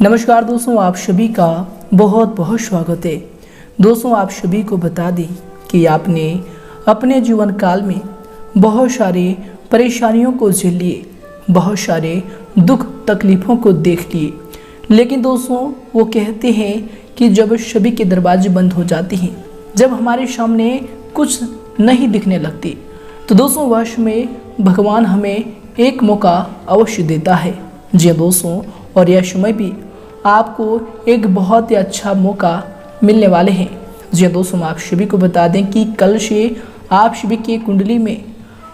नमस्कार दोस्तों, आप सभी का बहुत बहुत स्वागत है। दोस्तों, आप सभी को बता दें कि आपने अपने जीवन काल में बहुत सारे परेशानियों को झेल लिए, बहुत सारे दुख तकलीफ़ों को देख लिए, लेकिन दोस्तों वो कहते हैं कि जब सभी के दरवाजे बंद हो जाते हैं, जब हमारे सामने कुछ नहीं दिखने लगती, तो दोस्तों वश में भगवान हमें एक मौका अवश्य देता है। जी दोस्तों, और यह समय भी आपको एक बहुत ही अच्छा मौका मिलने वाले हैं। जी दोस्तों, आप सभी को बता दें कि कल से आप सभी की कुंडली में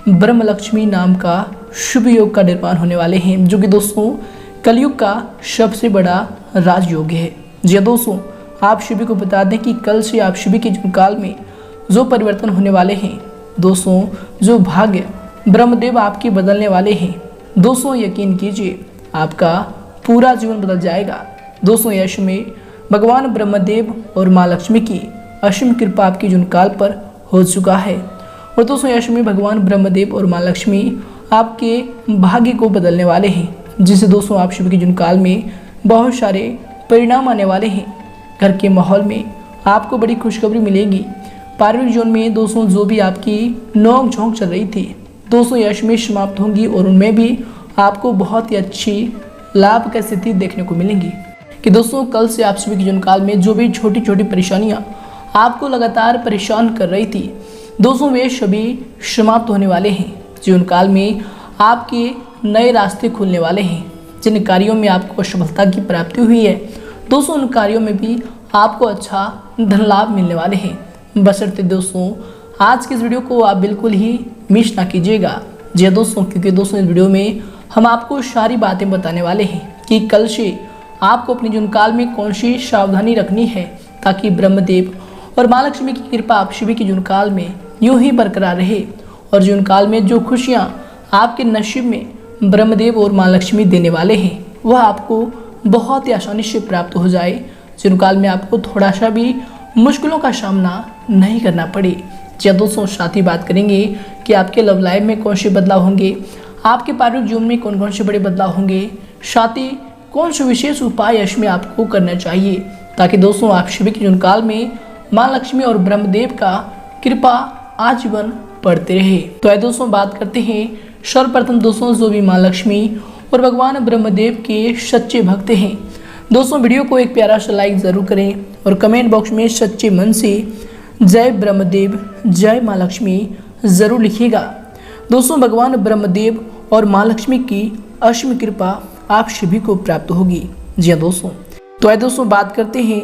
ब्रह्म लक्ष्मी नाम का शुभ योग का निर्माण होने वाले हैं, जो कि दोस्तों कलयुग का सबसे बड़ा राजयोग है। जी दोस्तों, आप सभी को बता दें कि कल से आप सभी के जीवन काल में जो परिवर्तन होने वाले हैं, दोस्तों जो भाग्य ब्रह्मदेव आपके बदलने वाले हैं, दोस्तों यकीन कीजिए आपका पूरा जीवन बदल जाएगा। दोस्तों यश में भगवान ब्रह्मदेव और माँ लक्ष्मी की असीम कृपा आपके जीवन काल पर हो चुका है। और दोस्तों यश में भगवान ब्रह्मदेव और माँ लक्ष्मी आपके भाग्य को बदलने वाले हैं, जिससे दोस्तों आप सभी के जीवन काल में बहुत सारे परिणाम आने वाले हैं। घर के माहौल में आपको बड़ी खुशखबरी मिलेगी। पारिवारिक जीवन में दोस्तों जो भी आपकी नोक झोंक चल रही थी, दोस्तों यश में समाप्त होंगी और उनमें भी आपको बहुत ही अच्छी लाभ की स्थिति देखने को मिलेंगी। कि दोस्तों कल से आप सभी के जीवन काल में जो भी छोटी छोटी परेशानियां आपको लगातार परेशान कर रही थी, दोस्तों वे सभी समाप्त होने वाले हैं। जीवन काल में आपके नए रास्ते खुलने वाले हैं। जिन कार्यों में आपको सफलता की प्राप्ति हुई है, दोस्तों उन कार्यों में भी आपको अच्छा धन लाभ मिलने वाले हैं। बशर्ते दोस्तों आज के इस वीडियो को आप बिल्कुल ही मिस ना कीजिएगा। जी दोस्तों, क्योंकि दोस्तों इस वीडियो में हम आपको सारी बातें बताने वाले हैं कि कल से आपको अपने जीवन काल में कौन सी सावधानी रखनी है, ताकि ब्रह्मदेव और माँ लक्ष्मी की कृपा आप सभी के जीवन काल में यूं ही बरकरार रहे और जीवन काल में जो खुशियाँ आपके नसीब में ब्रह्मदेव और माँ लक्ष्मी देने वाले हैं, वह आपको बहुत ही आसानी से प्राप्त हो जाए। जीवन काल में आपको थोड़ा सा भी मुश्किलों का सामना नहीं करना पड़े। जी दोस्तों, साथ ही बात करेंगे कि आपके लव लाइफ में कौन से बदलाव होंगे, आपके पारिवारिक जीवन में कौन कौन से बड़े बदलाव होंगे, साथ ही कौन से विशेष उपाय इसमें आपको करना चाहिए, ताकि दोस्तों आप सभी के जीवन काल में माँ लक्ष्मी और ब्रह्मदेव का कृपा आजीवन बढ़ते रहे। तो दोस्तों बात करते हैं सर्वप्रथम दोस्तों जो भी माँ लक्ष्मी और भगवान ब्रह्मदेव के सच्चे भक्त हैं, दोस्तों वीडियो को एक प्यारा सा लाइक ज़रूर करें और कमेंट बॉक्स में सच्चे मन से जय ब्रह्मदेव जय माँ लक्ष्मी ज़रूर लिखिएगा। दोस्तों भगवान ब्रह्मदेव और माँ लक्ष्मी की असीम कृपा आप सभी को प्राप्त होगी। जी हाँ दोस्तों, तो दोस्तों बात करते हैं,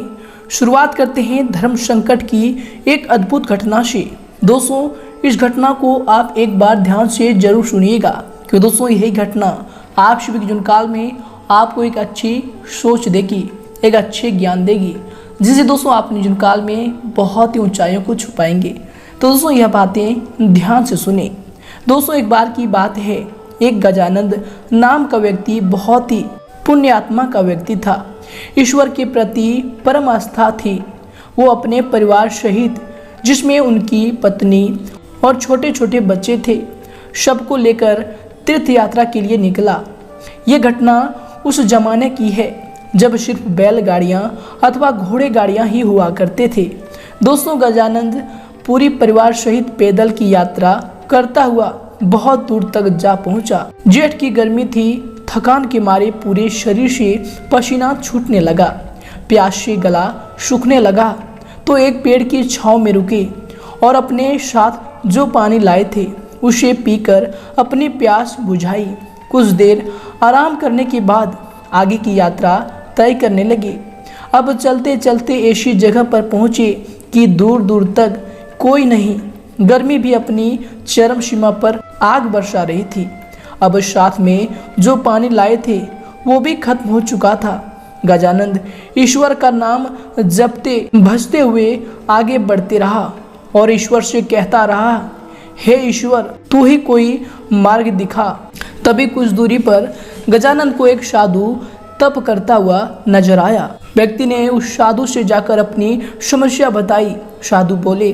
शुरुआत करते हैं धर्म संकट की एक अद्भुत घटना से। दोस्तों इस घटना को आप एक बार ध्यान से जरूर सुनिएगा, क्योंकि दोस्तों यही घटना आप सभी के जीवन काल में आपको एक अच्छी सोच देगी, एक अच्छे ज्ञान देगी, जिससे दोस्तों आप अपने जीवन काल में बहुत ही ऊंचाइयों को छू पाएंगे। तो दोस्तों यह बातें ध्यान से सुने। दोस्तों एक बार की बात है, एक गजानंद नाम का व्यक्ति बहुत ही पुण्यात्मा का व्यक्ति था। ईश्वर के प्रति परम आस्था थी। वो अपने परिवार सहित, जिसमें उनकी पत्नी और छोटे छोटे बच्चे थे, सबको लेकर तीर्थ यात्रा के लिए निकला। ये घटना उस जमाने की है जब सिर्फ बैलगाड़ियाँ अथवा घोड़े गाड़ियाँ ही हुआ करते थे। दोस्तों गजानंद पूरी परिवार सहित पैदल की यात्रा करता हुआ बहुत दूर तक जा पहुंचा। जेठ की गर्मी थी, थकान के मारे पूरे शरीर से पसीना छूटने लगा, प्यास से गला सूखने लगा। तो एक पेड़ की छांव में रुके और अपने साथ जो पानी लाए थे उसे पीकर अपनी प्यास बुझाई। कुछ देर आराम करने के बाद आगे की यात्रा तय करने लगे। अब चलते चलते ऐसी जगह पर पहुँचे कि दूर दूर तक कोई नहीं। गर्मी भी अपनी चरम सीमा पर आग बरसा रही थी। अब साथ में जो पानी लाए थे वो भी खत्म हो चुका था। गजानंद ईश्वर का नाम जपते भजते हुए आगे बढ़ते रहा और ईश्वर से कहता रहा, हे ईश्वर तू ही कोई मार्ग दिखा। तभी कुछ दूरी पर गजानंद को एक साधु तप करता हुआ नजर आया। व्यक्ति ने उस साधु से जाकर अपनी समस्या बताई। साधु बोले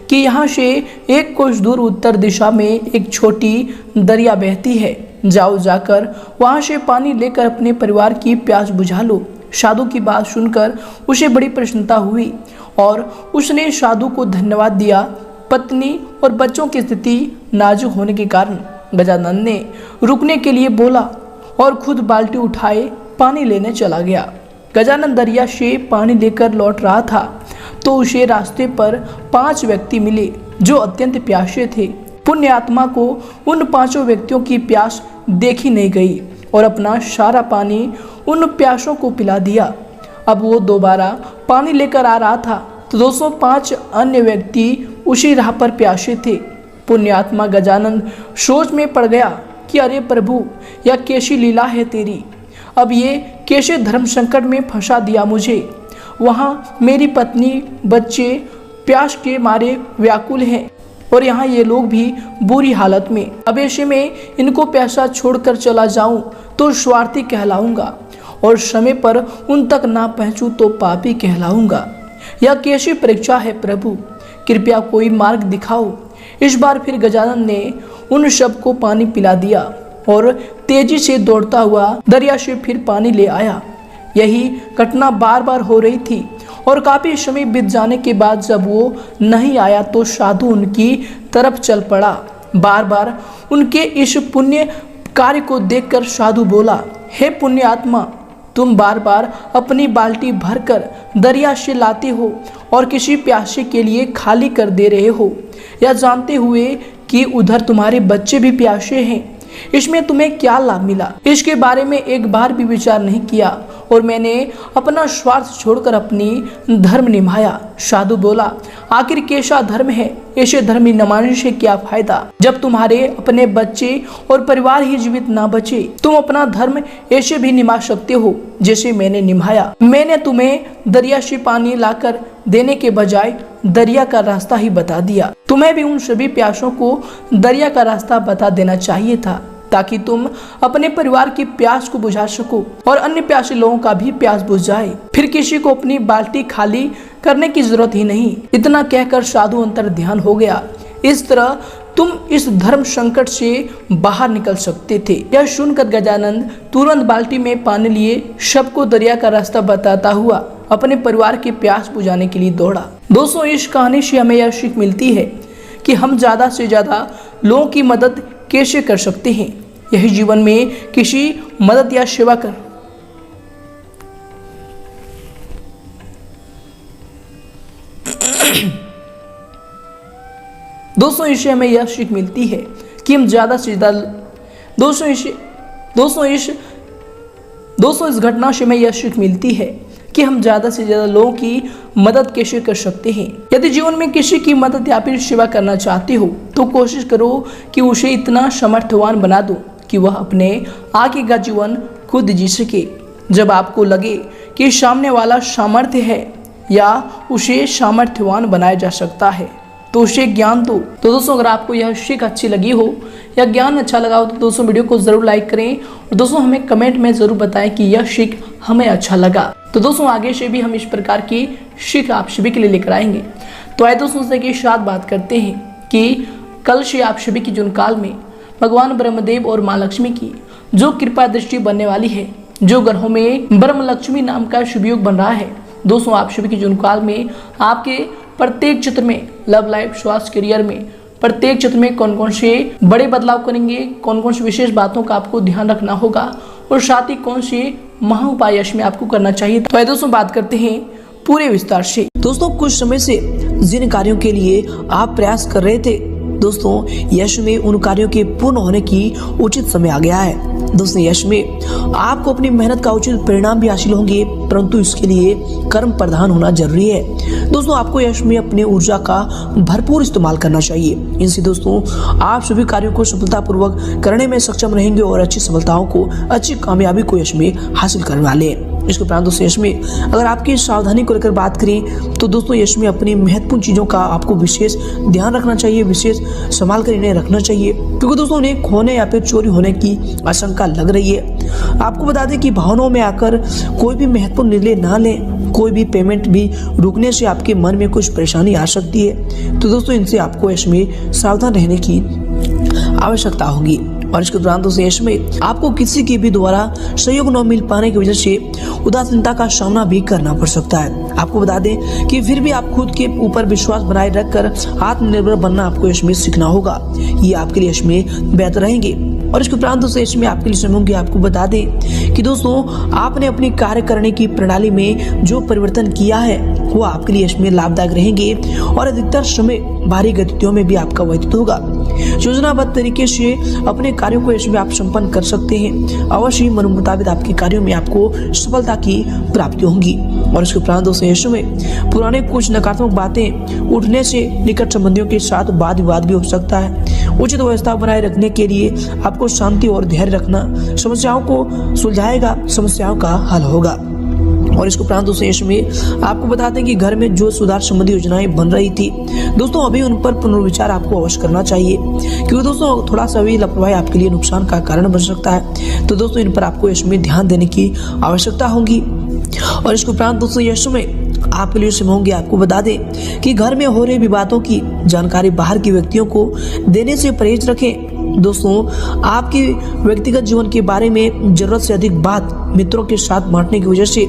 कि यहाँ से एक कोस दूर उत्तर दिशा में एक छोटी दरिया बहती है, जाओ जाकर वहाँ से पानी लेकर अपने परिवार की प्यास बुझा लो। साधु की बात सुनकर उसे बड़ी प्रसन्नता हुई और उसने साधु को धन्यवाद दिया। पत्नी और बच्चों की स्थिति नाजुक होने के कारण गजानन ने रुकने के लिए बोला और खुद बाल्टी उठाए पानी लेने चला गया। गजानन दरिया से पानी लेकर लौट रहा था तो उसे रास्ते पर 5 व्यक्ति मिले जो अत्यंत प्यासे थे। पुण्य आत्मा को उन 5 व्यक्तियों की प्यास देखी नहीं गई और अपना सारा पानी उन प्यासों को पिला दिया। अब वो दोबारा पानी लेकर आ रहा था तो 205 अन्य व्यक्ति उसी राह पर प्यासे थे। पुण्यात्मा गजानन सोच में पड़ गया कि अरे प्रभु, यह कैसी लीला है तेरी। अब ये कैसे धर्म संकट में फंसा दिया मुझे। वहाँ मेरी पत्नी बच्चे प्यास के मारे व्याकुल हैं और यहाँ ये लोग भी बुरी हालत में। अब ऐसे में इनको पैसा छोड़कर चला जाऊं तो स्वार्थी कहलाऊंगा और समय पर उन तक ना पहुंचूं तो पापी कहलाऊंगा। यह कैसी परीक्षा है प्रभु, कृपया कोई मार्ग दिखाओ। इस बार फिर गजानन ने उन सबको पानी पिला दिया और तेजी से दौड़ता हुआ दरिया से फिर पानी ले आया। यही घटना बार बार हो रही थी और काफी समय बीत जाने के बाद जब वो नहीं आया तो साधु उनकी तरफ चल पड़ा। बार बार उनके इस पुण्य कार्य को देखकर साधु बोला, हे पुण्य आत्मा, तुम बार बार अपनी बाल्टी भरकर दरिया से लाते हो और किसी प्यासे के लिए खाली कर दे रहे हो, यह जानते हुए कि उधर तुम्हारे बच्चे भी प्यासे हैं। इसमें तुम्हें क्या लाभ मिला? इसके बारे में एक बार भी विचार नहीं किया और मैंने अपना स्वार्थ छोड़कर अपनी धर्म निभाया। साधु बोला, आखिर कैसा धर्म है? ऐसे धर्म न मानने से क्या फायदा जब तुम्हारे अपने बच्चे और परिवार ही जीवित ना बचे। तुम अपना धर्म ऐसे भी निभा सकते हो जैसे मैंने निभाया। मैंने तुम्हें दरिया से पानी लाकर देने के बजाय दरिया का रास्ता ही बता दिया। तुम्हें भी उन सभी प्यासों को दरिया का रास्ता बता देना चाहिए था ताकि तुम अपने परिवार की प्यास को बुझा सको और अन्य प्यासे लोगों का भी प्यास बुझ जाए। फिर किसी को अपनी बाल्टी खाली करने की जरूरत ही नहीं। इतना कहकर साधु अंतर ध्यान हो गया। इस तरह तुम इस धर्म संकट से बाहर निकल सकते थे। यह सुनकर गजानन तुरंत बाल्टी में पानी लिए सबको दरिया का रास्ता बताता हुआ अपने परिवार की प्यास बुझाने के लिए दौड़ा। दोस्तों, इस कहानी से हमें यह सीख मिलती है कि हम ज्यादा से ज्यादा लोगों की मदद कैसे कर सकते हैं। यही जीवन में किसी मदद या सेवा कर दोस्तों, इससे हमें यह सीख मिलती है कि हम ज्यादा से ज्यादा दोस्तों इस घटना से हमें यह सीख मिलती है कि हम ज्यादा से ज्यादा लोगों की मदद कैसे कर सकते हैं। यदि जीवन में किसी की मदद या फिर सेवा करना चाहते हो तो कोशिश करो कि उसे इतना समर्थवान बना दो कि वह अपने आगे का जीवन खुद जी सके। जब आपको लगे कि सामने वाला सामर्थ्य है या उसे सामर्थ्यवान बनाया जा सकता है तो उसे ज्ञान दो। तो दोस्तों, अगर आपको यह सीख अच्छी लगी हो या ज्ञान अच्छा लगा हो तो दोस्तों वीडियो को जरूर लाइक करें और दोस्तों हमें कमेंट में जरूर बताएं कि यह सीख हमें अच्छा लगा। तो दोस्तों आगे से भी हम इस प्रकार की सीख आप सभी के लिए लेकर आएंगे। तो आइए दोस्तों से के साथ बात करते हैं कि कल से आप सभी की जीवन काल में भगवान ब्रह्मदेव और माँ लक्ष्मी की जो कृपा दृष्टि बनने वाली है, जो ग्रहों में ब्रह्म लक्ष्मी नाम का शुभ योग बन रहा है। दोस्तों आप सभी की जीवन काल में आपके प्रत्येक क्षेत्र में, लव लाइफ, स्वास्थ्य, करियर में, प्रत्येक क्षेत्र में कौन कौन से बड़े बदलाव करेंगे, कौन कौन सी विशेष बातों का आपको ध्यान रखना होगा और साथ ही कौन से महा उपाय इसमें आपको करना चाहिए। तो आइए दोस्तों बात करते हैं पूरे विस्तार से। दोस्तों कुछ समय से जिन कार्यों के लिए आप प्रयास कर रहे थे, दोस्तों यश में उन कार्यों के पूर्ण होने की उचित समय आ गया है। दोस्तों यश में आपको अपनी मेहनत का उचित परिणाम भी हासिल होंगे, परंतु इसके लिए कर्म प्रधान होना जरूरी है। दोस्तों आपको यश में अपनी ऊर्जा का भरपूर इस्तेमाल करना चाहिए। इनसे दोस्तों आप सभी कार्यों को सफलतापूर्वक करने में सक्षम रहेंगे और अच्छी सफलताओं को, अच्छी कामयाबी को यश में हासिल करने वाले हैं। इसके उपरांत दोस्तों यश में अगर आपकी सावधानी को लेकर बात करें तो दोस्तों यश में अपनी महत्वपूर्ण चीजों का आपको विशेष ध्यान रखना चाहिए, विशेष संभाल कर इन्हें रखना चाहिए, क्योंकि दोस्तों उन्हें खोने या फिर चोरी होने की आशंका लग रही है। आपको बता दें कि भावनाओं में आकर कोई भी महत्वपूर्ण निर्णय ना लें, कोई भी पेमेंट भी रुकने से आपके मन में कुछ परेशानी आ सकती है। तो दोस्तों इनसे आपको यश में सावधान रहने की आवश्यकता होगी। और इसके दौरान दोस्तों यश में आपको किसी के भी द्वारा सहयोग न मिल पाने की वजह से उदासीनता का सामना भी करना पड़ सकता है। आपको बता दें कि फिर भी आप खुद के ऊपर विश्वास बनाए रखकर आत्मनिर्भर बनना आपको यश में सीखना होगा। ये आपके लिए यश में बेहतर रहेंगे। और इसके उपरांत दोस्तों यश में आपके लिए समय होंगे। आपको बता दें कि दोस्तों आपने अपनी कार्य करने की प्रणाली में जो परिवर्तन किया है वो आपके लिए यश में लाभदायक रहेंगे और अधिकतर समय भारी गतिविधियों में भी आपका व्यतीत होगा। योजनाबद्ध तरीके से अपने कार्यों को यश में आप संपन्न कर सकते हैं। अवश्य ही मन मुताबिक आपके कार्यों में आपको सफलता की प्राप्ति होगी। और इसके उपरांत दोस्तों यश में पुराने कुछ नकारात्मक बातें उठने से निकट संबंधियों के साथ वाद विवाद भी हो सकता है। उचित व्यवस्था बनाए रखने के लिए आपको शांति और धैर्य रखना समस्याओं को सुलझाएगा, समस्याओं का हल होगा। और इसके उपरांत दोस्तों यश में आपको बताते हैं कि घर में जो सुधार संबंधी योजनाएं बन रही थी दोस्तों अभी उन पर पुनर्विचार आपको अवश्य करना चाहिए, क्योंकि दोस्तों थोड़ा सा भी लापरवाही आपके लिए नुकसान का कारण बन सकता है। तो दोस्तों इन पर आपको यश में ध्यान देने की आवश्यकता होगी। और इसके उपरांत दोस्तों यश में आपके लिए समय होंगे। आपको बता दें कि घर में हो रहे विवादों की जानकारी बाहर के व्यक्तियों को देने से परहेज रखें। दोस्तों आपके व्यक्तिगत जीवन के बारे में जरूरत से अधिक बात मित्रों के साथ बांटने की वजह से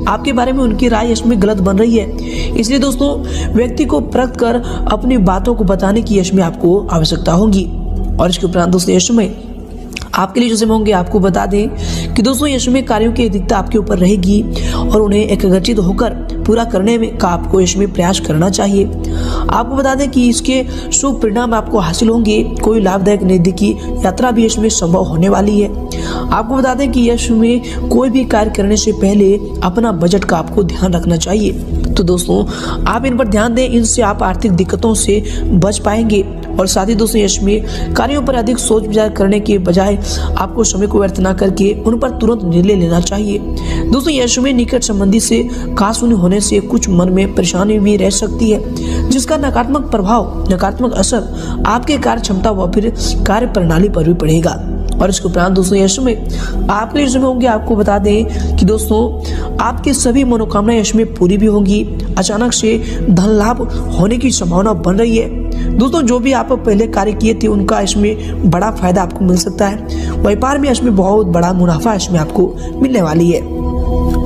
आपके बारे में उनकी राय इसमें गलत बन रही है। इसलिए दोस्तों व्यक्ति को परख कर अपनी बातों को बताने की यश में आपको आवश्यकता होगी। और इसके उपरांत दोस्तों यश में आपके लिए जो समय होंगे। आपको बता दें कि दोस्तों यश में कार्यों की अधिकता आपके ऊपर रहेगी और उन्हें एकाग्रचित होकर पूरा करने में का आपको यश में प्रयास करना चाहिए। आपको बता दें कि इसके शुभ परिणाम आपको हासिल होंगे। कोई लाभदायक नजदीकी यात्रा भी यश में संभव होने वाली है। आपको बता दें कि यश में कोई भी कार्य करने से पहले अपना बजट का आपको ध्यान रखना चाहिए। तो दोस्तों आप इन पर ध्यान दें, इनसे आप आर्थिक दिक्कतों से बच पाएंगे। और साथ ही दोस्तों यश में कार्यों पर अधिक सोच विचार करने के बजाय आपको समय को व्यर्थ न करके उन पर तुरंत निर्णय लेना चाहिए। दोस्तों यश में निकट संबंधी से खासुनी होने से कुछ मन में परेशानी भी रह सकती है, जिसका नकारात्मक प्रभाव, नकारात्मक असर आपके कार्य क्षमता व फिर कार्य प्रणाली पर भी पड़ेगा। और इसके उपरांत दोस्तों यश में आपके लिए समय होंगे। आपको बता दें कि दोस्तों आपकी सभी मनोकामनाएं यश में पूरी भी होंगी। अचानक से धन लाभ होने की संभावना बन रही है। दोस्तों जो भी आप पहले कार्य किए थे उनका इसमें बड़ा फायदा आपको मिल सकता है। व्यापार में इसमें बहुत बड़ा मुनाफा इसमें आपको मिलने वाली है।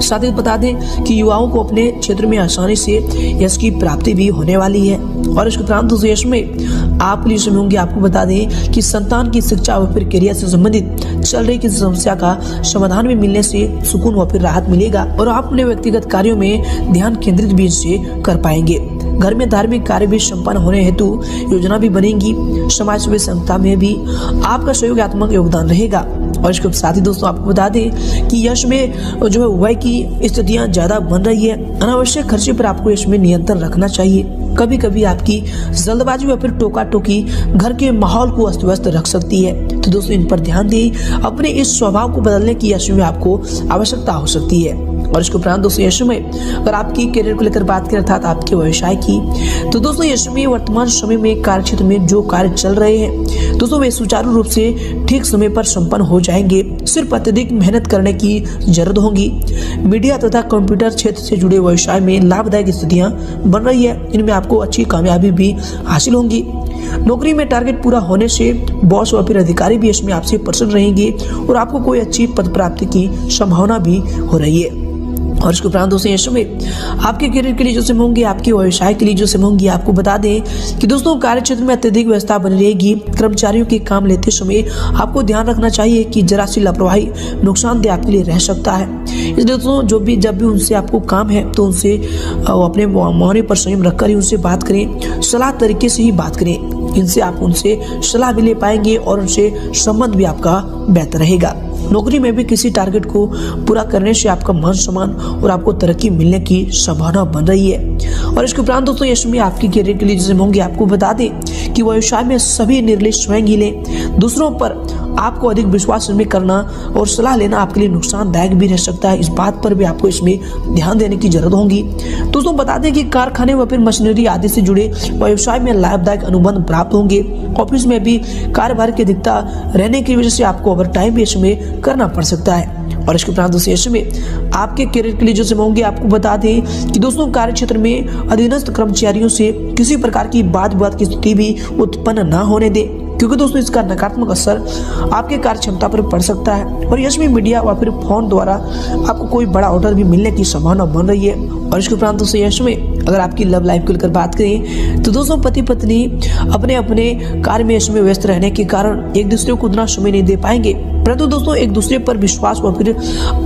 साथ ही बता दें कि युवाओं को अपने क्षेत्र में आसानी से यश की प्राप्ति भी होने वाली है। और इसके उपरांत दोस्तों यश में आप लिए समय होंगे। आपको बता दें कि संतान की शिक्षा व फिर करियर से संबंधित चल रही किसी समस्या का समाधान भी मिलने से सुकून व फिर राहत मिलेगा और आप अपने व्यक्तिगत कार्यों में ध्यान केंद्रित भी इससे कर पाएंगे। घर में धार्मिक कार्य भी संपन्न होने हेतु योजना भी बनेगी। समाज सेवा संस्था में भी आपका सहयोगात्मक योगदान रहेगा। और इसके साथ ही दोस्तों आपको बता दें कि यश में जो है व्यय की स्थितियां ज्यादा बन रही है। अनावश्यक खर्चे पर आपको यश में नियंत्रण रखना चाहिए। कभी कभी आपकी जल्दबाजी या फिर टोका टोकी घर के माहौल को अस्त व्यस्त रख सकती है। तो दोस्तों इन पर ध्यान दें। अपने इस स्वभाव को बदलने की यश में आपको आवश्यकता हो सकती है। और इसके उपरांत दोस्तों यश में अगर आपकी करियर को लेकर बात करें अर्थात आपके व्यवसाय की, तो दोस्तों यश में वर्तमान समय में कार्य क्षेत्र में जो कार्य चल रहे हैं दोस्तों वे सुचारू रूप से ठीक समय पर संपन्न हो जाएंगे। सिर्फ अत्यधिक मेहनत करने की जरूरत होगी। मीडिया तथा कंप्यूटर क्षेत्र से जुड़े व्यवसाय में लाभदायक स्थितियां बन रही है। इनमें आपको अच्छी कामयाबी भी हासिल होंगी। नौकरी में टारगेट पूरा होने से बॉस व फिर अधिकारी भी इसमें आपसे प्रसन्न रहेंगे और आपको कोई अच्छी पद प्राप्ति की संभावना भी हो रही है। और इसके उपरांत दोस्तों यश में आपके करियर के लिए जो समय होंगे, आपके व्यवसाय के लिए जो समय होंगे, आपको बता दें कि दोस्तों कार्य क्षेत्र में अत्यधिक व्यवस्था बनी रहेगी। कर्मचारियों के काम लेते समय आपको ध्यान रखना चाहिए कि जरा सी लापरवाही नुकसानदेह आपके लिए रह सकता है। इसलिए दोस्तों जब भी उनसे आपको काम है तो उनसे अपने मौन पर संयम रखकर ही उनसे बात करें। सलाह तरीके से ही बात करें। इनसे आप उनसे सलाह भी ले पाएंगे और उनसे संबंध भी आपका बेहतर रहेगा। नौकरी में भी किसी टारगेट को पूरा करने से आपका मान सम्मान और आपको तरक्की मिलने की संभावना बन रही है। और इसके उपरांत दोस्तों यश में आपकी करियर के लिए जैसे होंगे, आपको बता दें कि व्यवसाय में सभी निर्णय स्वयं ही लें। दूसरों पर आपको अधिक विश्वास में करना और सलाह लेना आपके लिए नुकसानदायक भी रह सकता है। इस बात पर भी आपको इसमें ध्यान देने की जरूरत होगी। दोस्तों बता दें कि कारखाने व फिर मशीनरी आदि से जुड़े व्यवसाय में लाभदायक अनुबंध प्राप्त होंगे। ऑफिस में भी कार्यभार की अधिकता रहने की वजह से आपको ओवर टाइम भी इसमें करना पड़ सकता है। और इसके उपरांत दोस्तों यश में आपके करियर के लिए जो समय होंगे, आपको बता दें कि दोस्तों कार्य क्षेत्र में अधीनस्थ कर्मचारियों से किसी प्रकार की वाद विवाद की स्थिति भी उत्पन्न न होने दें। क्योंकि दोस्तों इसका नकारात्मक असर आपके कार्य क्षमता पर पड़ सकता है और यश में मीडिया व फिर फोन द्वारा आपको कोई बड़ा ऑर्डर भी मिलने की संभावना बन रही है। और इसके उपरांत दोस्तों यश में अगर आपकी लव लाइफ को लेकर बात करें तो दोस्तों पति पत्नी अपने अपने कार्य में यश में व्यस्त रहने के कारण एक दूसरे को उतना समय नहीं दे पाएंगे, परंतु दोस्तों एक दूसरे पर विश्वास व फिर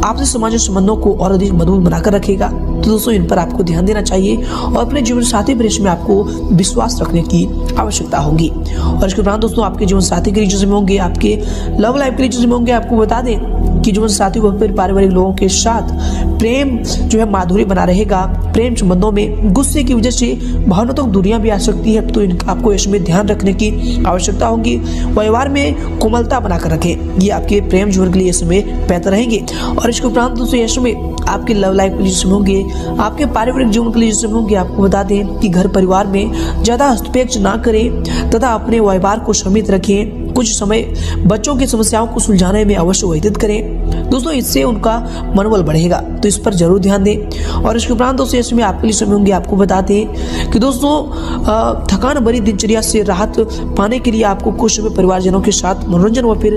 आपसी सामाजिक संबंधों को और अधिक मजबूत बनाकर रखेगा। तो दोस्तों इन पर आपको ध्यान देना चाहिए और अपने जीवन साथी पर में आपको विश्वास रखने की आवश्यकता होगी। और इसके उपरांत दोस्तों आपके जीवन साथी के रिलेशनशिप में होंगे, आपके लव लाइफ के रिलेशनशिप में होंगे, आपको बता दें कि जीवन साथी व फिर पारिवारिक लोगों के साथ प्रेम जो है माधुर्य बना रहेगा। प्रेम संबंधों में गुस्से की वजह से भावनात्मक दूरियां भी आ सकती है, तो इनका आपको इसमें ध्यान रखने की आवश्यकता होगी। व्यवहार में कोमलता बनाकर रखें, ये आपके प्रेम जीवन के लिए इसमें बेहतर रहेंगे। और इसके उपरांत दोस्तों इसमें आपके लव लाइफ के लिए होंगे, आपके पारिवारिक जीवन के लिए होंगे, आपको बता दें कि घर परिवार में ज्यादा हस्तक्षेप ना करें तथा अपने व्यवहार को सीमित रखें। कुछ समय बच्चों की समस्याओं को सुलझाने में अवश्य व्यतीत करें दोस्तों, इससे उनका मनोबल बढ़ेगा, तो इस पर जरूर ध्यान दें। और इसके उपरांत दोस्तों इसमें आपके लिए समय होंगे, आपको बताते हैं कि दोस्तों थकान भरी दिनचर्या से राहत पाने के लिए आपको कुछ समय परिवारजनों के साथ मनोरंजन व फिर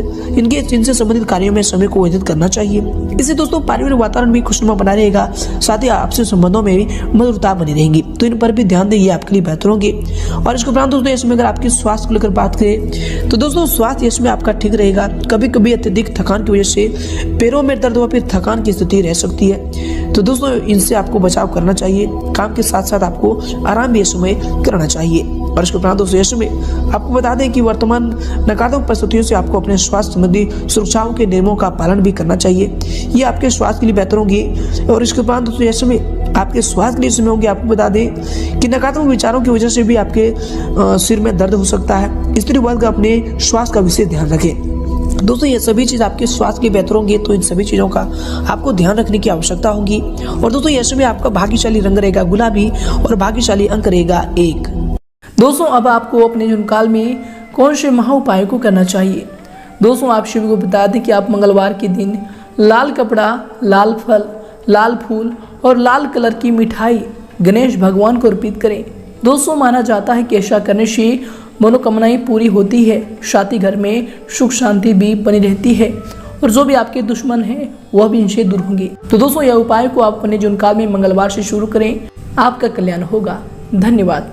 इनसे संबंधित कार्यों में समय को व्यतीत करना चाहिए। इससे दोस्तों पारिवारिक वातावरण भी खुशनुमा बना रहेगा, साथ ही आपसी संबंधों में भी मधुरता बनी रहेगी, तो इन पर भी ध्यान दें, ये आपके लिए बेहतर होंगे। और इसके उपरांत दोस्तों इसमें अगर आपके स्वास्थ्य को लेकर बात करें तो दोस्तों स्वास्थ्य इसमें आपका ठीक रहेगा। कभी कभी अत्यधिक थकान की वजह से पैरों में दर्द व फिर थकान की स्थिति रह सकती है, तो दोस्तों इनसे आपको बचाव करना चाहिए। काम के साथ साथ आपको आराम भी इस समय करना चाहिए। और इसके उपरांत दोस्तों इसमें आपको बता दें कि वर्तमान नकारात्मक परिस्थितियों से आपको अपने स्वास्थ्य संबंधी सुरक्षाओं के नियमों का पालन भी करना चाहिए, ये आपके स्वास्थ्य के लिए बेहतर होंगे। और इसके उपरांत दोस्तों इसमें आपके स्वास्थ्य के लिए इसमें होंगे, आपको बता दें कि नकारात्मक विचारों की वजह से भी आपके सिर में दर्द हो सकता है। स्त्री वर्ग अपने स्वास्थ्य का विशेष ध्यान रखें दोस्तों, ये सभी चीज़ आपके स्वास्थ्य के लिए बेहतर होंगे, तो इन सभी चीज़ों का आपको ध्यान रखने की आवश्यकता होगी। और दोस्तों ऐसे में आपका भाग्यशाली रंग रहेगा गुलाबी और भाग्यशाली अंक रहेगा 1। दोस्तों अब आपको अपने जीवन काल में कौन से महा उपायों को करना चाहिए। दोस्तों आप सभी को बता दें कि आप मंगलवार के दिन लाल कपड़ा, लाल फल, लाल फूल और लाल कलर की मिठाई गणेश भगवान को अर्पित करें। दोस्तों माना जाता है कि ऐसा करने से मनोकामनाएं पूरी होती है, साथ ही घर में सुख शांति भी बनी रहती है और जो भी आपके दुश्मन हैं वह भी इनसे दूर होंगे। तो दोस्तों यह उपाय को आप अपने जीवन काल में मंगलवार से शुरू करें, आपका कल्याण होगा। धन्यवाद।